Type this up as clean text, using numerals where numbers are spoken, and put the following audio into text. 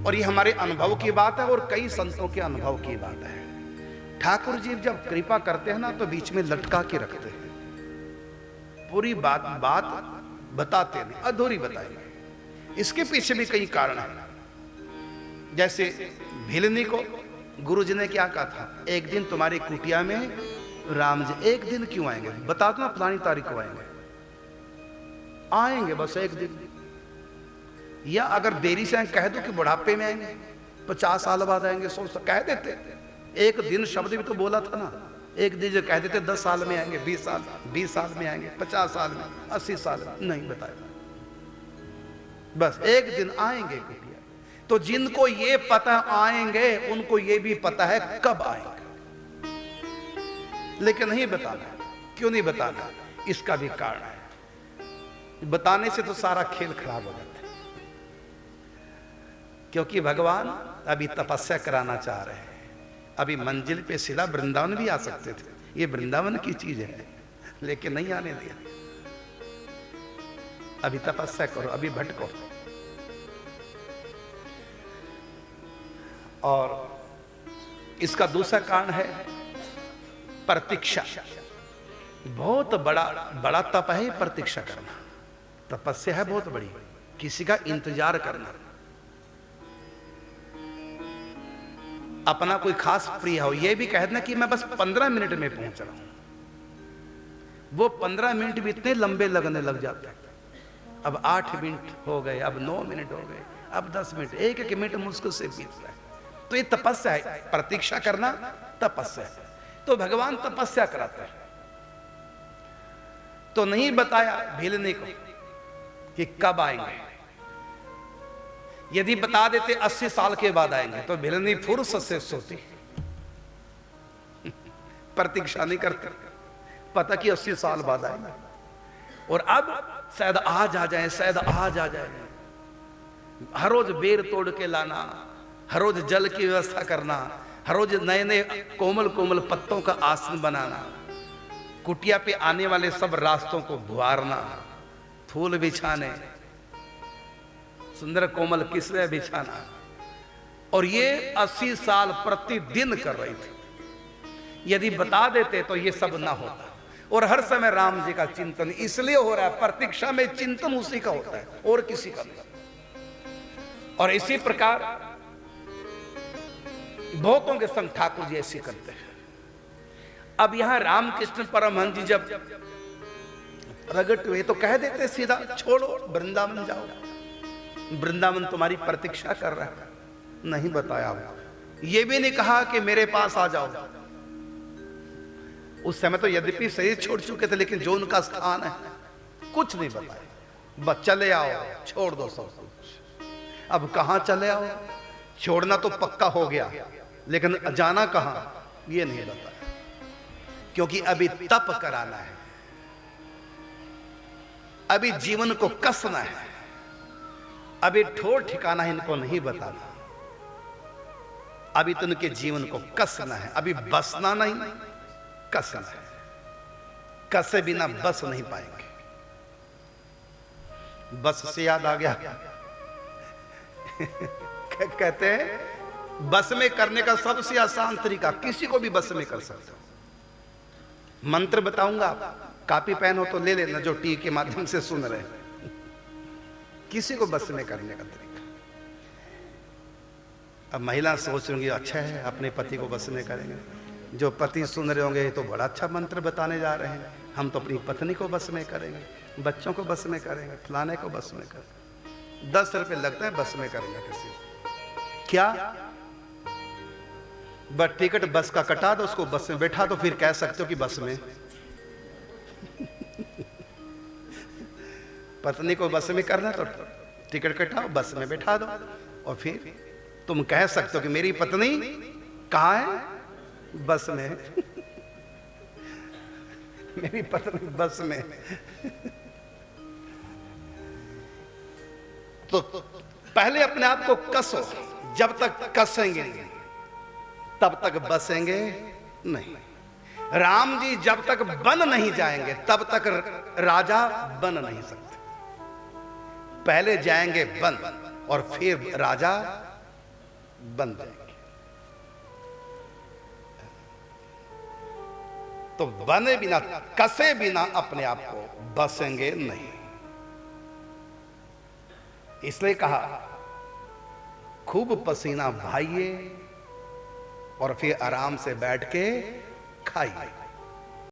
और ये हमारे अनुभव की बात है और कई संतों के अनुभव की बात है। ठाकुर जी जब कृपा करते हैं ना तो बीच में लटका के रखते हैं, पूरी बात बताते नहीं, अधूरी बताएंगे। इसके पीछे भी कई कारण हैं। जैसे भिलनी को गुरु जी ने क्या कहा था, एक दिन तुम्हारी कुटिया में राम जी, एक दिन क्यों आएंगे, बता दो ना फलानी तारीख को आएंगे बस एक दिन। या अगर देरी से कह दो कि बुढ़ापे में आएंगे, 50 साल बाद आएंगे, 100 कह देते। एक दिन शब्द भी तो बोला था ना, एक दिन जो कह देते 10 साल में आएंगे, 20 साल में आएंगे, 50 साल में, 80 साल में, नहीं बताया, बस एक दिन आएंगे कुटिया। तो जिनको ये पता आएंगे उनको ये भी पता है कब आएंगे, लेकिन नहीं बताना। क्यों नहीं बताना? इसका भी कारण है। बताने से तो सारा खेल खराब हो जाता है, क्योंकि भगवान अभी तपस्या कराना चाह रहे हैं। अभी मंजिल पे सीधा वृंदावन भी आ सकते थे, ये वृंदावन की चीज है, लेकिन नहीं आने दिया। अभी तपस्या करो, अभी भटको। और इसका दूसरा कारण है प्रतीक्षा। बहुत बड़ा तप है प्रतीक्षा करना, तपस्या है बहुत बड़ी, किसी का इंतजार करना। अपना कोई खास प्रिय हो, यह भी कह देना कि मैं बस 15 मिनट में पहुंच रहा हूं, वो 15 मिनट भी इतने लंबे लगने लग जाते हैं। अब 8 मिनट हो गए, अब 9 मिनट हो गए, अब 10 मिनट, एक एक मिनट मुश्किल से बीत रहा है। तो ये तपस्या है, प्रतीक्षा करना तपस्या है। तो भगवान तपस्या कराते हैं। तो नहीं बताया भिलनी को कि कब आएंगे। यदि बता देते 80 साल के बाद आएंगे तो भिलनी फुर्सत से सोती, प्रतीक्षा नहीं करती, पता कि 80 साल बाद आएंगे। और अब शायद आज आ जाए, शायद आज आ जाए। हर रोज बेर तोड़ के लाना, हर रोज जल की व्यवस्था करना, हर रोज नए नए कोमल कोमल पत्तों का आसन बनाना, कुटिया पे आने वाले सब रास्तों को बुआरना, फूल बिछाने, सुंदर कोमल किस्में बिछाना। और ये 80 साल प्रतिदिन कर रही थी। यदि बता देते तो ये सब ना होता। और हर समय राम जी का चिंतन इसलिए हो रहा है, प्रतीक्षा में चिंतन उसी का होता है और किसी का नहीं। और इसी प्रकार बहुतों के संग ठाकुर जी ऐसे करते हैं। अब यहां रामकृष्ण परमहंस जी जब प्रकट हुए तो कह देते सीधा, छोड़ो वृंदावन जाओ, वृंदावन तुम्हारी प्रतीक्षा कर रहा है। नहीं बताया, ये भी नहीं कहा कि मेरे पास आ जाओ। उस समय तो यद्यपि शरीर छोड़ चुके थे, लेकिन जो उनका स्थान है कुछ नहीं बताया। बस चले आओ, छोड़ दो सब कुछ। अब कहां चले आओ, छोड़ना तो पक्का हो गया, लेकिन जाना कहां ये नहीं बताया, क्योंकि अभी तप कराना है, अभी जीवन को कसना है, अभी ठोर ठिकाना इनको नहीं बताना। अभी तो उनके जीवन को कसना है, अभी बसना नहीं, कसना है। कसे बिना बस नहीं पाएंगे। बस से याद आ गया कहते हैं बस में करने का सबसे आसान तरीका, किसी को भी बस में कर सकते हो। मंत्र बताऊंगा, कॉपी पेन हो तो ले लेना, जो टी के माध्यम से सुन रहे हैं। किसी को बस में करने का तरीका। अब महिला सोच रही अच्छा है, अपने पति को बस में करेंगे। जो पति सुन रहे होंगे तो बड़ा अच्छा मंत्र बताने जा रहे हैं, हम तो अपनी पत्नी को बस में करेंगे, बच्चों को बस में करेंगे, फलाने को बस में करेंगे। 10 रुपए लगता है बस में करेंगे किसी क्या, बस टिकट बस का कटा दो, उसको बस में बैठा दो, फिर कह सकते हो कि बस में पत्नी को बस में करना तो टिकट कटाओ, बस में बैठा दो, और फिर तुम कह सकते हो कि मेरी पत्नी कहाँ है, बस में मेरी पत्नी बस में। तो पहले अपने आप को कसो, जब तक कसेंगे तब तक बसेंगे नहीं। राम जी जब तक बन नहीं जाएंगे तब तक राजा बन नहीं सकते। पहले जाएंगे बन और फिर राजा बन जाएंगे। तो बने बिना, कसे बिना अपने आप को बसेंगे नहीं। इसलिए कहा खूब पसीना बहाइए और फिर आराम से बैठ के खाइए।